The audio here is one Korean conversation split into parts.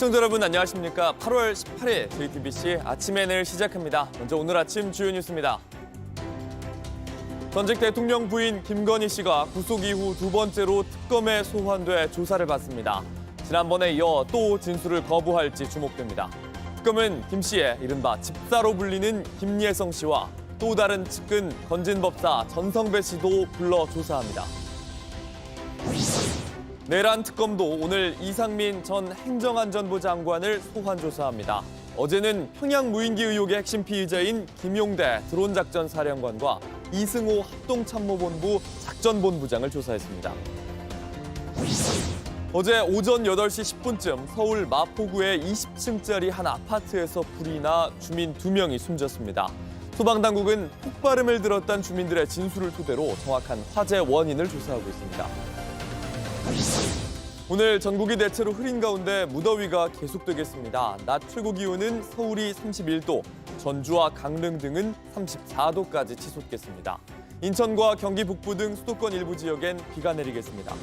시청자 여러분 안녕하십니까. 8월 18일 JTBC 아침 N을 시작합니다. 먼저 오늘 아침 주요 뉴스입니다. 전직 대통령 부인 김건희 씨가 구속 이후 두 번째로 특검에 소환돼 조사를 받습니다. 지난번에 이어 또 진술을 거부할지 주목됩니다. 특검은 김 씨의 이른바 집사로 불리는 김예성 씨와 또 다른 측근 건진법사 전성배 씨도 불러 조사합니다. 내란 특검도 오늘 이상민 전 행정안전부 장관을 소환 조사합니다. 어제는 평양 무인기 의혹의 핵심 피의자인 김용대 드론작전 사령관과 이승호 합동참모본부 작전본부장을 조사했습니다. 어제 오전 8시 10분쯤 서울 마포구의 20층짜리 한 아파트에서 불이 나 주민 2명이 숨졌습니다. 소방당국은 폭발음을 들었던 주민들의 진술을 토대로 정확한 화재 원인을 조사하고 있습니다. 오늘 전국이 대체로 흐린 가운데 무더위가 계속되겠습니다. 낮 최고 기온은 서울이 31도, 전주와 강릉 등은 34도까지 치솟겠습니다. 인천과 경기 북부 등 수도권 일부 지역엔 비가 내리겠습니다.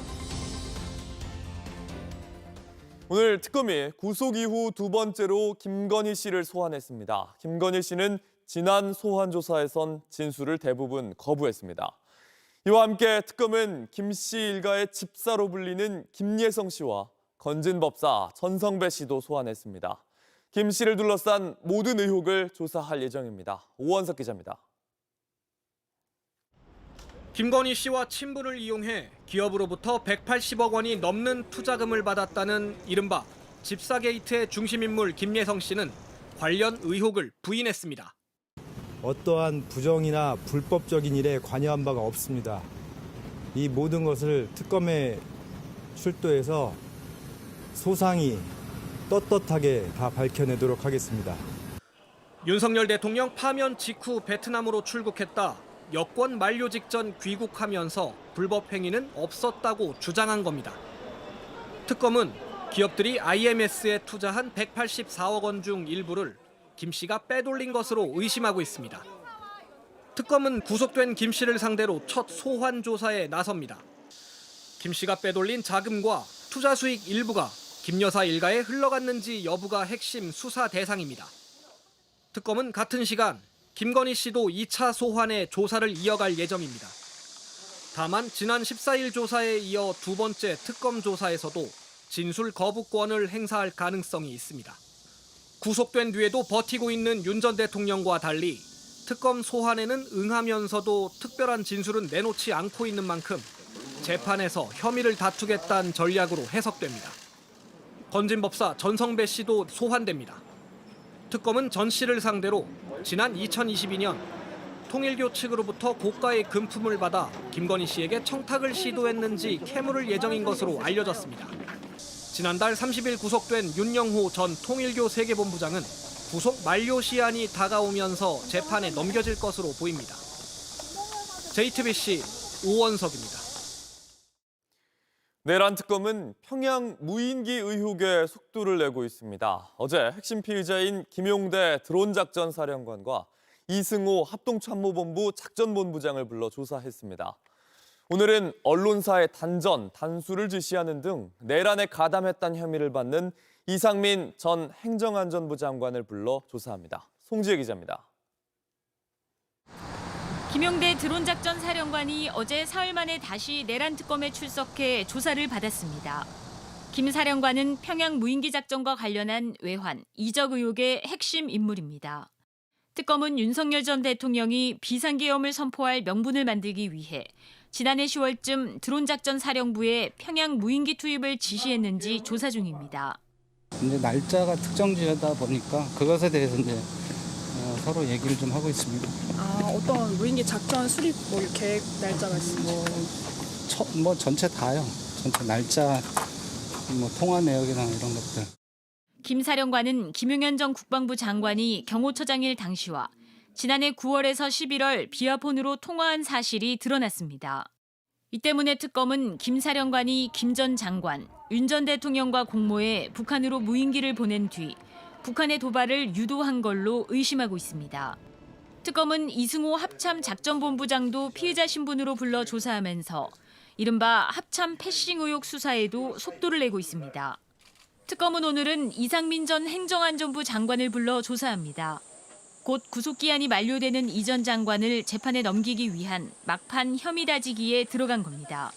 오늘 특검이 구속 이후 두 번째로 김건희 씨를 소환했습니다. 김건희 씨는 지난 소환 조사에선 진술을 대부분 거부했습니다. 이와 함께 특검은 김 씨 일가의 집사로 불리는 김예성 씨와 건진법사 전성배 씨도 소환했습니다. 김 씨를 둘러싼 모든 의혹을 조사할 예정입니다. 오원석 기자입니다. 김건희 씨와 친분을 이용해 기업으로부터 180억 원이 넘는 투자금을 받았다는 이른바 집사 게이트의 중심인물 김예성 씨는 관련 의혹을 부인했습니다. 어떠한 부정이나 불법적인 일에 관여한 바가 없습니다. 이 모든 것을 특검에 출두해서 소상히 떳떳하게 다 밝혀내도록 하겠습니다. 윤석열 대통령 파면 직후 베트남으로 출국했다 여권 만료 직전 귀국하면서 불법 행위는 없었다고 주장한 겁니다. 특검은 기업들이 IMS에 투자한 184억 원 중 일부를 김 씨가 빼돌린 것으로 의심하고 있습니다. 특검은 구속된 김 씨를 상대로 첫 소환 조사에 나섭니다. 김 씨가 빼돌린 자금과 투자 수익 일부가 김 여사 일가에 흘러갔는지 여부가 핵심 수사 대상입니다. 특검은 같은 시간 김건희 씨도 2차 소환에 조사를 이어갈 예정입니다. 다만 지난 14일 조사에 이어 두 번째 특검 조사에서도 진술 거부권을 행사할 가능성이 있습니다. 구속된 뒤에도 버티고 있는 윤 전 대통령과 달리 특검 소환에는 응하면서도 특별한 진술은 내놓지 않고 있는 만큼 재판에서 혐의를 다투겠다는 전략으로 해석됩니다. 건진법사 전성배 씨도 소환됩니다. 특검은 전 씨를 상대로 지난 2022년 통일교 측으로부터 고가의 금품을 받아 김건희 씨에게 청탁을 시도했는지 캐물을 예정인 것으로 알려졌습니다. 지난달 30일 구속된 윤영호 전 통일교 세계본부장은 구속 만료 시한이 다가오면서 재판에 넘겨질 것으로 보입니다. JTBC 오원석입니다. 내란 특검은 평양 무인기 의혹에 속도를 내고 있습니다. 어제 핵심 피의자인 김용대 드론작전 사령관과 이승호 합동참모본부 작전본부장을 불러 조사했습니다. 오늘은 언론사의 단전, 단수를 지시하는 등 내란에 가담했다는 혐의를 받는 이상민 전 행정안전부 장관을 불러 조사합니다. 송지혜 기자입니다. 김용대 드론작전 사령관이 어제 사흘 만에 다시 내란 특검에 출석해 조사를 받았습니다. 김 사령관은 평양 무인기 작전과 관련한 외환, 이적 의혹의 핵심 인물입니다. 특검은 윤석열 전 대통령이 비상계엄을 선포할 명분을 만들기 위해 지난해 10월쯤 드론작전 사령부에 평양 무인기 투입을 지시했는지 조사 중입니다. 이제 날짜가 특정지어다 보니까 그것에 대해서 이제 서로 얘기를 좀 하고 있습니다. 어떤 무인기 작전 수립 계획 날짜가 있습니까? 전체 다요. 전체 날짜, 통화 내역이나 이런 것들. 김 사령관은 김용현 전 국방부 장관이 경호처장일 당시와 지난해 9월에서 11월 비화폰으로 통화한 사실이 드러났습니다. 이 때문에 특검은 김 사령관이 김 전 장관, 윤 전 대통령과 공모해 북한으로 무인기를 보낸 뒤 북한의 도발을 유도한 걸로 의심하고 있습니다. 특검은 이승호 합참 작전본부장도 피의자 신분으로 불러 조사하면서 이른바 합참 패싱 의혹 수사에도 속도를 내고 있습니다. 특검은 오늘은 이상민 전 행정안전부 장관을 불러 조사합니다. 곧 구속기한이 만료되는 이 전 장관을 재판에 넘기기 위한 막판 혐의 다지기에 들어간 겁니다.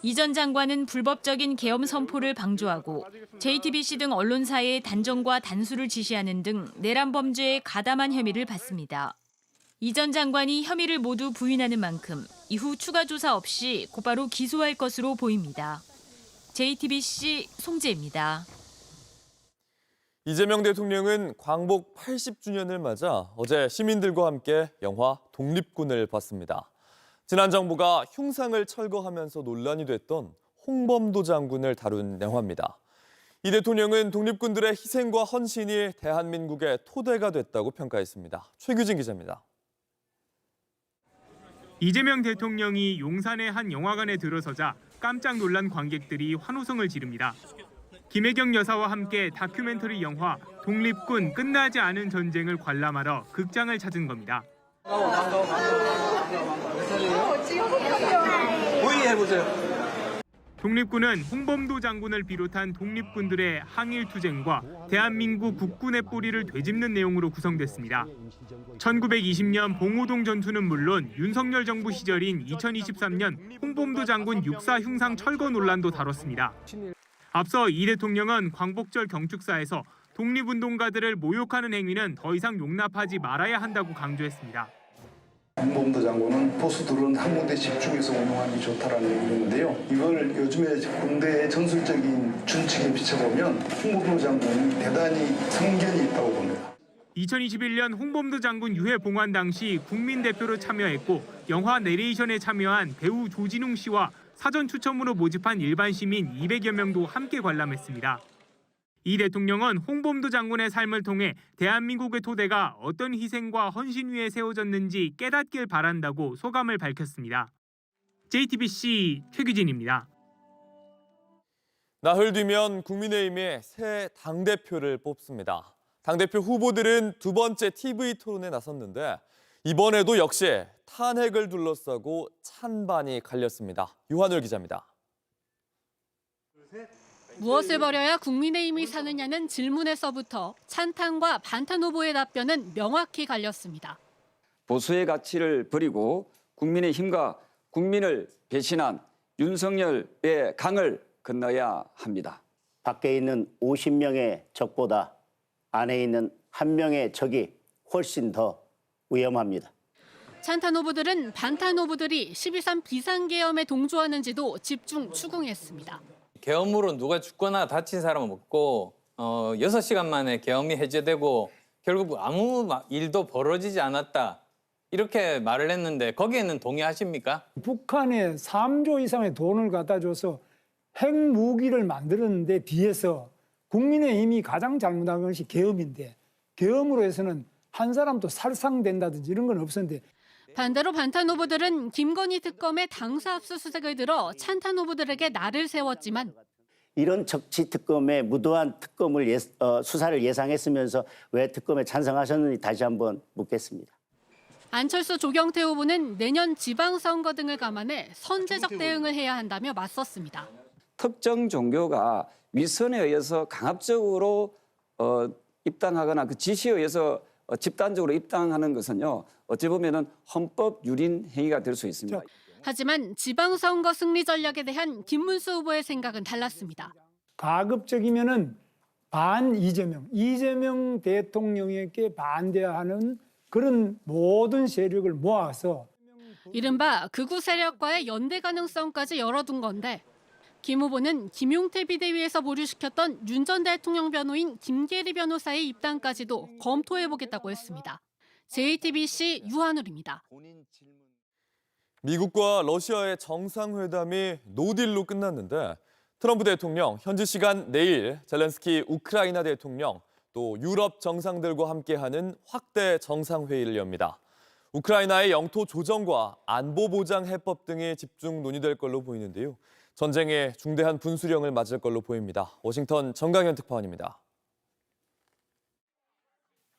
이 전 장관은 불법적인 계엄 선포를 방조하고 JTBC 등 언론사의 단정과 단수를 지시하는 등 내란 범죄에 가담한 혐의를 받습니다. 이 전 장관이 혐의를 모두 부인하는 만큼 이후 추가 조사 없이 곧바로 기소할 것으로 보입니다. JTBC 송재입니다. 이재명 대통령은 광복 80주년을 맞아 어제 시민들과 함께 영화 독립군을 봤습니다. 지난 정부가 흉상을 철거하면서 논란이 됐던 홍범도 장군을 다룬 영화입니다. 이 대통령은 독립군들의 희생과 헌신이 대한민국의 토대가 됐다고 평가했습니다. 최규진 기자입니다. 이재명 대통령이 용산의 한 영화관에 들어서자 깜짝 놀란 관객들이 환호성을 지릅니다. 김혜경 여사와 함께 다큐멘터리 영화 독립군 끝나지 않은 전쟁을 관람하러 극장을 찾은 겁니다. 독립군은 홍범도 장군을 비롯한 독립군들의 항일투쟁과 대한민국 국군의 뿌리를 되짚는 내용으로 구성됐습니다. 1920년 봉오동 전투는 물론 윤석열 정부 시절인 2023년 홍범도 장군 육사 흉상 철거 논란도 다뤘습니다. 앞서 이 대통령은 광복절 경축사에서 독립운동가들을 모욕하는 행위는 더 이상 용납하지 말아야 한다고 강조했습니다. 홍범도 장군은 보수들은 한 군데 집중해서 운영하는 게 좋다라는 얘기를 했는데요. 이걸 요즘에 군대의 전술적인 준칙에 비춰보면 홍범도 장군이 대단히 성견이 있다고 봅니다. 2021년 홍범도 장군 유해 봉환 당시 국민 대표로 참여했고 영화 내레이션에 참여한 배우 조진웅 씨와 사전 추첨으로 모집한 일반 시민 200여 명도 함께 관람했습니다. 이 대통령은 홍범도 장군의 삶을 통해 대한민국의 토대가 어떤 희생과 헌신 위에 세워졌는지 깨닫길 바란다고 소감을 밝혔습니다. JTBC 최규진입니다. 나흘 뒤면 국민의힘이 새 당대표를 뽑습니다. 당대표 후보들은 두 번째 TV 토론에 나섰는데 이번에도 역시 탄핵을 둘러싸고 찬반이 갈렸습니다. 유한열 기자입니다. 무엇을 버려야 국민의힘이 사느냐는 질문에서부터 찬탄과 반탄 후보의 답변은 명확히 갈렸습니다. 보수의 가치를 버리고 국민의힘과 국민을 배신한 윤석열의 강을 건너야 합니다. 밖에 있는 50명의 적보다 안에 있는 1명의 적이 훨씬 더 위험합니다. 찬탄 후보들은 반탄 후보들이 12.3 비상계엄에 동조하는지도 집중 추궁했습니다. 계엄으로 누가 죽거나 다친 사람은 없고 6시간 만에 계엄이 해제되고 결국 아무 일도 벌어지지 않았다. 이렇게 말을 했는데 거기에는 동의하십니까? 북한에 3조 이상의 돈을 갖다 줘서 핵무기를 만들었는데 뒤에서 국민의힘이 가장 잘못한 것이 계엄인데 계엄으로 해서는 한 사람도 살상된다든지 이런 건 없었는데 반대로 반탄 후보들은 김건희 특검의 당사 압수수색을 들어 찬탄 후보들에게 날을 세웠지만 이런 적치 특검에 무도한 특검을 수사를 예상했으면서 왜 특검에 찬성하셨는지 다시 한번 묻겠습니다. 안철수 조경태 후보는 내년 지방선거 등을 감안해 선제적 대응을 해야 한다며 맞섰습니다. 특정 종교가 위선에 의해서 강압적으로 입당하거나 그 지시에 의해서 집단적으로 입당하는 것은요. 어찌 보면은 헌법 유린 행위가 될 수 있습니다. 하지만 지방선거 승리 전략에 대한 김문수 후보의 생각은 달랐습니다. 가급적이면은 반 이재명 대통령에게 반대하는 그런 모든 세력을 모아서 이른바 극우 세력과의 연대 가능성까지 열어둔 건데 김 후보는 김용태 비대위에서 보류시켰던 윤 전 대통령 변호인 김계리 변호사의 입당까지도 검토해보겠다고 했습니다. JTBC 유한울입니다. 미국과 러시아의 정상회담이 노딜로 끝났는데 트럼프 대통령 현지 시간 내일 젤렌스키 우크라이나 대통령 또 유럽 정상들과 함께하는 확대 정상회의를 엽니다. 우크라이나의 영토 조정과 안보 보장 해법 등이 집중 논의될 걸로 보이는데요. 전쟁에 중대한 분수령을 맞을 걸로 보입니다. 워싱턴 정강현 특파원입니다.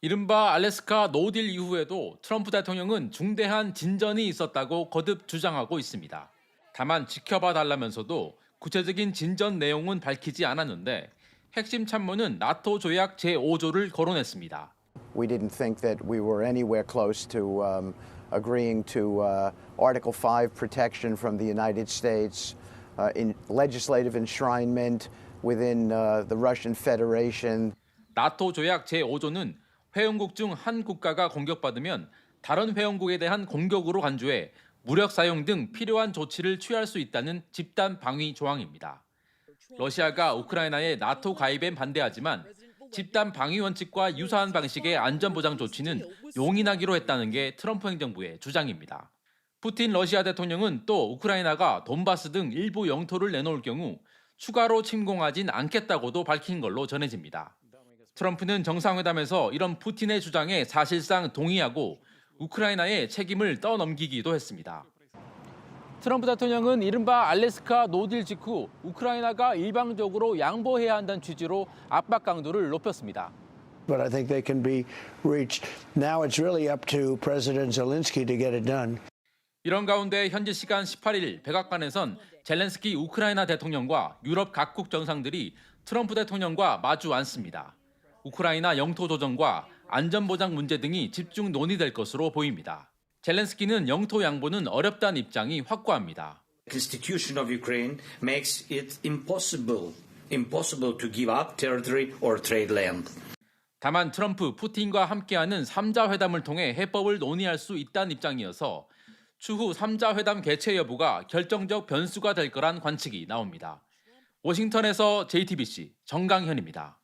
이른바 알래스카 노딜 이후에도 트럼프 대통령은 중대한 진전이 있었다고 거듭 주장하고 있습니다. 다만 지켜봐 달라면서도 구체적인 진전 내용은 밝히지 않았는데 핵심 참모는 나토 조약 제5조를 거론했습니다. We didn't think that we were anywhere close to agreeing to Article 5 protection from the United States, in legislative enshrinement within the Russian Federation. 나토 조약 제5조는 회원국 중 한 국가가 공격받으면 다른 회원국에 대한 공격으로 간주해 무력 사용 등 필요한 조치를 취할 수 있다는 집단 방위 조항입니다. 러시아가 우크라이나의 나토 가입에 반대하지만 집단 방위 원칙과 유사한 방식의 안전보장 조치는 용인하기로 했다는 게 트럼프 행정부의 주장입니다. 푸틴 러시아 대통령은 또 우크라이나가 돈바스 등 일부 영토를 내놓을 경우 추가로 침공하진 않겠다고도 밝힌 걸로 전해집니다. 트럼프는 정상회담에서 이런 푸틴의 주장에 사실상 동의하고 우크라이나의 책임을 떠넘기기도 했습니다. 트럼프 대통령은 이른바 알래스카 노딜 직후 우크라이나가 일방적으로 양보해야 한다는 취지로 압박 강도를 높였습니다. But I think they can be reached. Now it's really up to President Zelensky to get it done. 이런 가운데 현지 시간 18일 백악관에선 젤렌스키 우크라이나 대통령과 유럽 각국 정상들이 트럼프 대통령과 마주 앉습니다. 우크라이나 영토 조정과 안전보장 문제 등이 집중 논의될 것으로 보입니다. 젤렌스키는 영토 양보는 어렵다는 입장이 확고합니다. Constitution of Ukraine makes it impossible to give up territory or trade land. 다만 트럼프, 푸틴과 함께하는 3자 회담을 통해 해법을 논의할 수 있다는 입장이어서 추후 3자 회담 개최 여부가 결정적 변수가 될 거란 관측이 나옵니다. 워싱턴에서 JTBC 정강현입니다.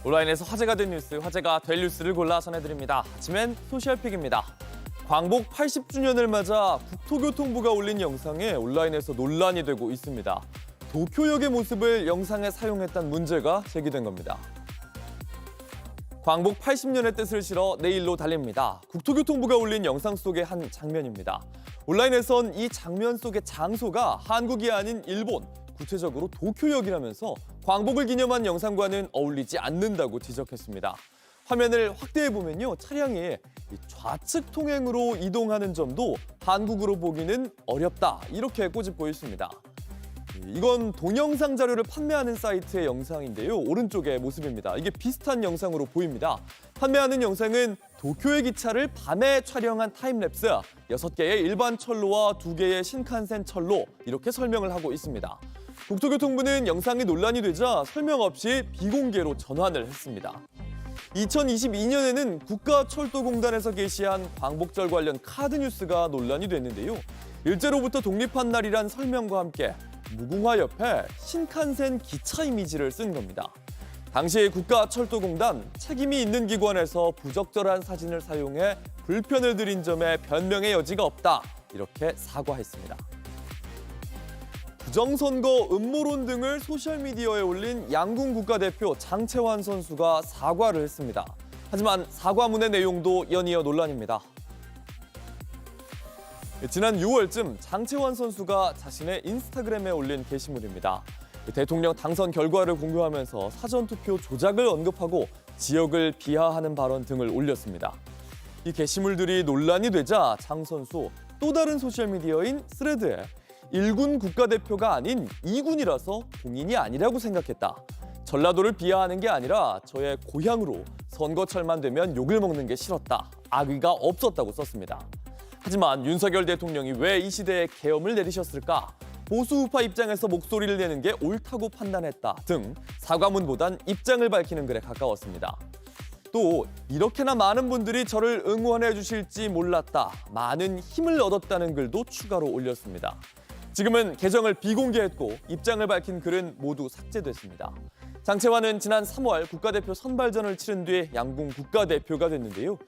온라인에서 화제가 된 뉴스, 화제가 될 뉴스를 골라 전해드립니다. 아침엔 소셜픽입니다. 광복 80주년을 맞아 국토교통부가 올린 영상에 온라인에서 논란이 되고 있습니다. 도쿄역의 모습을 영상에 사용했다는 문제가 제기된 겁니다. 광복 80년의 뜻을 실어 내일로 달립니다. 국토교통부가 올린 영상 속의 한 장면입니다. 온라인에선 이 장면 속의 장소가 한국이 아닌 일본, 구체적으로 도쿄역이라면서 광복을 기념한 영상과는 어울리지 않는다고 지적했습니다. 화면을 확대해보면요, 차량이 좌측 통행으로 이동하는 점도 한국으로 보기는 어렵다, 이렇게 꼬집고 있습니다. 이건 동영상 자료를 판매하는 사이트의 영상인데요. 오른쪽의 모습입니다. 이게 비슷한 영상으로 보입니다. 판매하는 영상은 도쿄의 기차를 밤에 촬영한 타임랩스, 6개의 일반 철로와 2개의 신칸센 철로, 이렇게 설명을 하고 있습니다. 국토교통부는 영상이 논란이 되자 설명 없이 비공개로 전환을 했습니다. 2022년에는 국가철도공단에서 게시한 광복절 관련 카드 뉴스가 논란이 됐는데요. 일제로부터 독립한 날이란 설명과 함께 무궁화 옆에 신칸센 기차 이미지를 쓴 겁니다. 당시 국가철도공단 책임이 있는 기관에서 부적절한 사진을 사용해 불편을 드린 점에 변명의 여지가 없다, 이렇게 사과했습니다. 부정선거 음모론 등을 소셜미디어에 올린 양궁 국가대표 장채환 선수가 사과를 했습니다. 하지만 사과문의 내용도 연이어 논란입니다. 지난 6월쯤 장채환 선수가 자신의 인스타그램에 올린 게시물입니다. 대통령 당선 결과를 공유하면서 사전투표 조작을 언급하고 지역을 비하하는 발언 등을 올렸습니다. 이 게시물들이 논란이 되자 장 선수 또 다른 소셜미디어인 스레드에 1군 국가대표가 아닌 2군이라서 공인이 아니라고 생각했다. 전라도를 비하하는 게 아니라 저의 고향으로 선거철만 되면 욕을 먹는 게 싫었다. 악의가 없었다고 썼습니다. 하지만 윤석열 대통령이 왜 이 시대에 계엄을 내리셨을까? 보수 우파 입장에서 목소리를 내는 게 옳다고 판단했다 등 사과문보단 입장을 밝히는 글에 가까웠습니다. 또 이렇게나 많은 분들이 저를 응원해 주실지 몰랐다. 많은 힘을 얻었다는 글도 추가로 올렸습니다. 지금은 계정을 비공개했고 입장을 밝힌 글은 모두 삭제됐습니다. 장채환은 지난 3월 국가대표 선발전을 치른 뒤 양궁 국가대표가 됐는데요.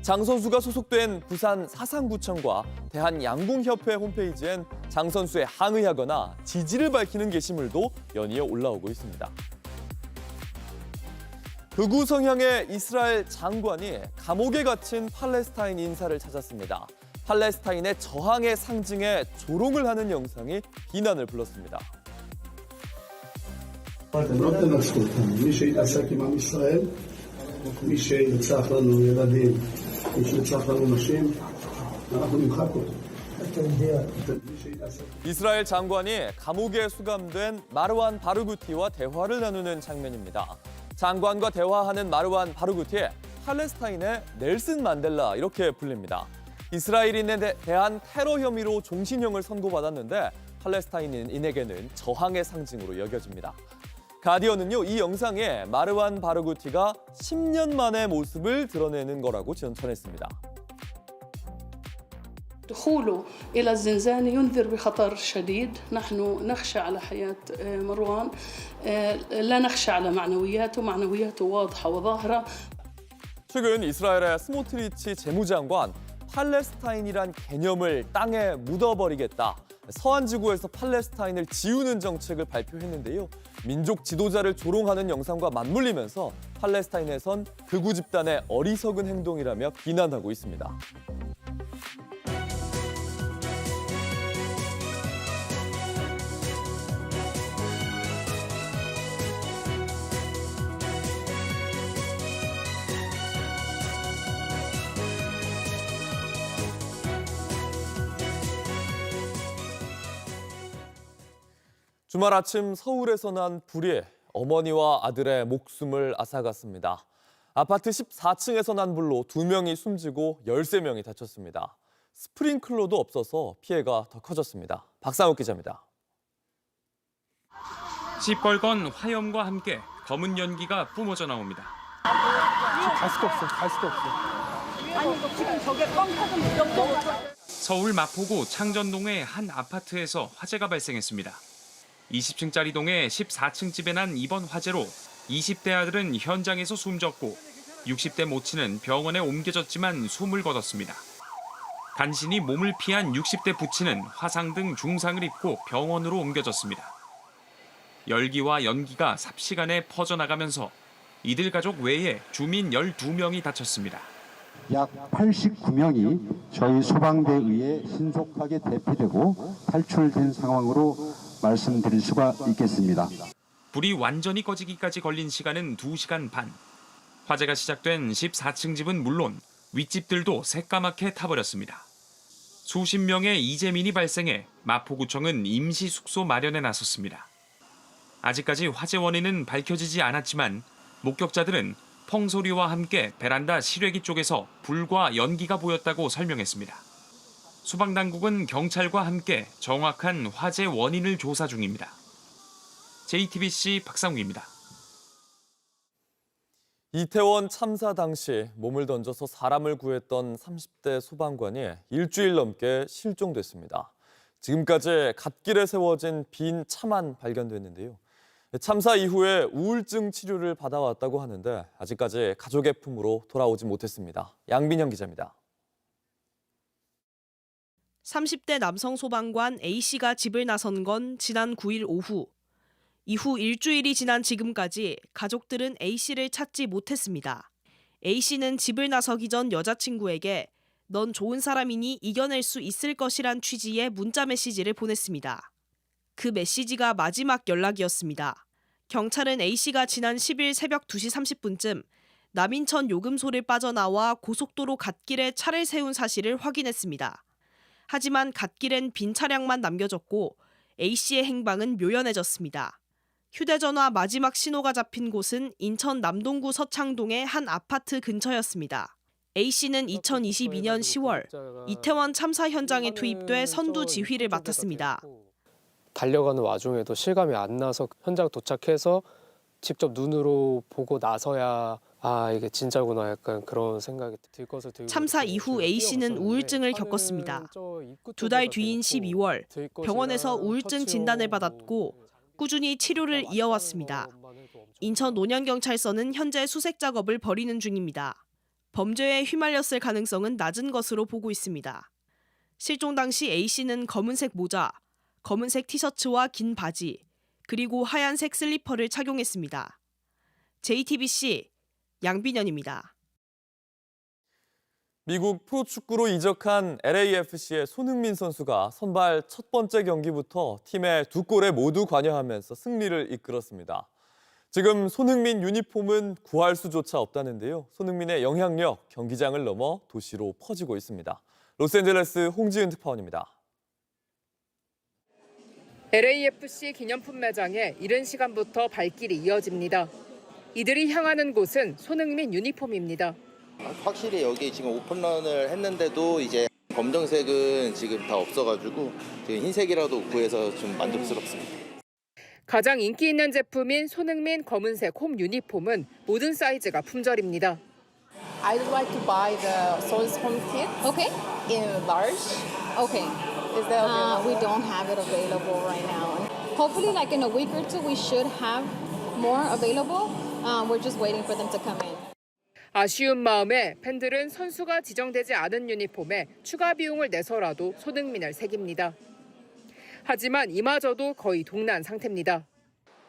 장 선수가 소속된 부산 사상구청과 대한양궁협회 홈페이지엔 장 선수에 항의하거나 지지를 밝히는 게시물도 연이어 올라오고 있습니다. 극우 성향의 이스라엘 장관이 감옥에 갇힌 팔레스타인 인사를 찾았습니다. 팔레스타인의 저항의 상징에 조롱을 하는 영상이 비난을 불렀습니다. מי שהתעסק עם עם ישראל, מי שירצח לנו ילדים, מי שירצח לנו נשים, אנחנו נמחק אותו. 이스라엘 장관이 감옥에 수감된 마르완 바르구티와 대화를 나누는 장면입니다. 장관과 대화하는 마르완 바르구티, 팔레스타인의 넬슨 만델라 이렇게 불립니다. 이스라엘인에 대한 테러 혐의로 종신형을 선고받았는데 팔레스타인인에게는 저항의 상징으로 여겨집니다. 가디언은요, 이 영상에 마르완 바르구티가 10년 만의 모습을 드러내는 거라고 전했습니다. دخوله إلى الزنزانة ينذر بخطر شديد. نحن نخشى على حياة مروان، لا نخشى على معنوياته. معنوياته واضحة وظاهرة. 최근 이스라엘의 스모트리치 재무장관, 팔레스타인이란 개념을 땅에 묻어버리겠다. 서한 지구에서 팔레스타인을 지우는 정책을 발표했는데요. 민족 지도자를 조롱하는 영상과 맞물리면서 팔레스타인에선 극우 집단의 어리석은 행동이라며 비난하고 있습니다. 주말 아침 서울에서 난 불이 어머니와 아들의 목숨을 앗아갔습니다. 아파트 14층에서 난 불로 2명이 숨지고 13명이 다쳤습니다. 스프링클러도 없어서 피해가 더 커졌습니다. 박상욱 기자입니다. 시뻘건 화염과 함께 검은 연기가 뿜어져 나옵니다. 갈 수도 없어. 아니 이거 지금 저게 뻥 터진 무덤도. 서울 마포구 창전동의 한 아파트에서 화재가 발생했습니다. 20층짜리 동의 14층 집에 난 이번 화재로 20대 아들은 현장에서 숨졌고 60대 모친은 병원에 옮겨졌지만 숨을 거뒀습니다. 간신히 몸을 피한 60대 부친은 화상 등 중상을 입고 병원으로 옮겨졌습니다. 열기와 연기가 삽시간에 퍼져나가면서 이들 가족 외에 주민 12명이 다쳤습니다. 약 89명이 저희 소방대에 의해 신속하게 대피되고 탈출된 상황으로 말씀드릴 수가 있겠습니다. 불이 완전히 꺼지기까지 걸린 시간은 2시간 반. 화재가 시작된 14층 집은 물론 윗집들도 새까맣게 타버렸습니다. 수십 명의 이재민이 발생해 마포구청은 임시 숙소 마련에 나섰습니다. 아직까지 화재 원인은 밝혀지지 않았지만 목격자들은 펑소리와 함께 베란다 실외기 쪽에서 불과 연기가 보였다고 설명했습니다. 소방당국은 경찰과 함께 정확한 화재 원인을 조사 중입니다. JTBC 박상욱입니다. 이태원 참사 당시 몸을 던져서 사람을 구했던 30대 소방관이 일주일 넘게 실종됐습니다. 지금까지 갓길에 세워진 빈 차만 발견됐는데요. 참사 이후에 우울증 치료를 받아왔다고 하는데 아직까지 가족의 품으로 돌아오지 못했습니다. 양빈영 기자입니다. 30대 남성 소방관 A씨가 집을 나선 건 지난 9일 오후. 이후 일주일이 지난 지금까지 가족들은 A씨를 찾지 못했습니다. A씨는 집을 나서기 전 여자친구에게 넌 좋은 사람이니 이겨낼 수 있을 것이란 취지의 문자 메시지를 보냈습니다. 그 메시지가 마지막 연락이었습니다. 경찰은 A씨가 지난 10일 새벽 2시 30분쯤 남인천 요금소를 빠져나와 고속도로 갓길에 차를 세운 사실을 확인했습니다. 하지만 갓길엔 빈 차량만 남겨졌고 A씨의 행방은 묘연해졌습니다. 휴대전화 마지막 신호가 잡힌 곳은 인천 남동구 서창동의 한 아파트 근처였습니다. A씨는 2022년 10월 이태원 참사 현장에 투입돼 선두 지휘를 맡았습니다. 달려가는 와중에도 실감이 안 나서 현장 도착해서 직접 눈으로 보고 나서야 이게 진짜구나 약간 그런 생각이 들 것을 들고 참사 이후 A씨는 우울증을 겪었습니다. 2달 뒤인 12월 병원에서 우울증 진단을 받았고 꾸준히 치료를 이어왔습니다. 인천 논현경찰서는 현재 수색 작업을 벌이는 중입니다. 범죄에 휘말렸을 가능성은 낮은 것으로 보고 있습니다. 실종 당시 A씨는 검은색 모자, 검은색 티셔츠와 긴 바지, 그리고 하얀색 슬리퍼를 착용했습니다. JTBC 양빈현입니다. 미국 프로축구로 이적한 LAFC의 손흥민 선수가 선발 첫 번째 경기부터 팀의 2골에 모두 관여하면서 승리를 이끌었습니다. 지금 손흥민 유니폼은 구할 수조차 없다는데요. 손흥민의 영향력 경기장을 넘어 도시로 퍼지고 있습니다. 로스앤젤레스 홍지은 특파원입니다. LAFC 기념품 매장에 이른 시간부터 발길이 이어집니다. 이들이 향하는 곳은 손흥민 유니폼입니다. 확실히 여기 지금 오픈런을 했는데도 이제 검정색은 지금 다 없어가지고 지금 흰색이라도 구해서 좀 만족스럽습니다. 가장 인기 있는 제품인 손흥민 검은색 홈 유니폼은 모든 사이즈가 품절입니다. I'd like to buy the Soul's Home Kit. Okay. In large. Okay. Is that available? We don't have it available right now. Hopefully, like in a week or two, we should have more available. We're just waiting for them to come in. 아쉬운 마음에 팬들은 선수가 지정되지 않은 유니폼에 추가 비용을 내서라도 손흥민을 새깁니다. 하지만 이마저도 거의 동난 상태입니다.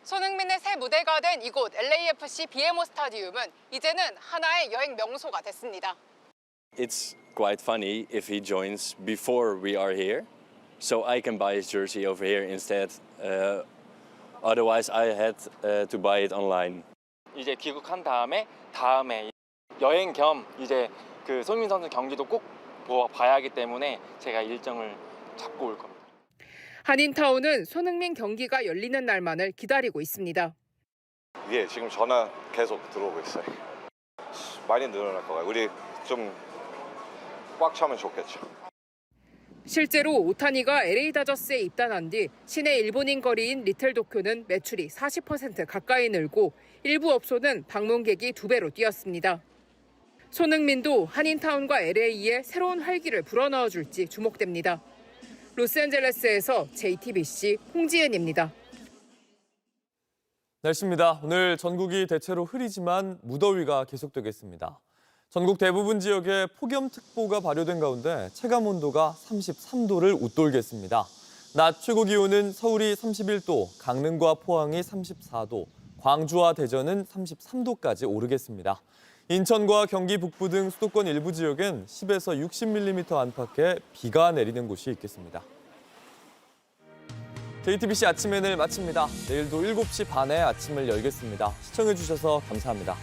손흥민의 새 무대가 된 이곳 LAFC BMO 스타디움은 이제는 하나의 여행 명소가 됐습니다. It's quite funny if he joins before we are here, so I can buy his jersey over here instead. Otherwise, I had to buy it online. 이제 귀국한 다음에 여행 겸 이제 그 손흥민 선수 경기도 꼭 봐야 하기 때문에 제가 일정을 잡고 올 겁니다. 한인타운은 손흥민 경기가 열리는 날만을 기다리고 있습니다. 예, 지금 전화 계속 들어오고 있어요. 많이 늘어날 것 같아요. 우리 좀 꽉 차면 좋겠죠. 실제로 오타니가 LA 다저스에 입단한 뒤 시내 일본인 거리인 리틀 도쿄는 매출이 40% 가까이 늘고 일부 업소는 방문객이 2배로 뛰었습니다. 손흥민도 한인타운과 LA에 새로운 활기를 불어넣어 줄지 주목됩니다. 로스앤젤레스에서 JTBC 홍지은입니다. 날씨입니다. 오늘 전국이 대체로 흐리지만 무더위가 계속되겠습니다. 전국 대부분 지역에 폭염특보가 발효된 가운데 체감온도가 33도를 웃돌겠습니다. 낮 최고 기온은 서울이 31도, 강릉과 포항이 34도, 광주와 대전은 33도까지 오르겠습니다. 인천과 경기 북부 등 수도권 일부 지역엔 10에서 60mm 안팎의 비가 내리는 곳이 있겠습니다. JTBC 아침 N을 마칩니다. 내일도 7시 반에 아침을 열겠습니다. 시청해주셔서 감사합니다.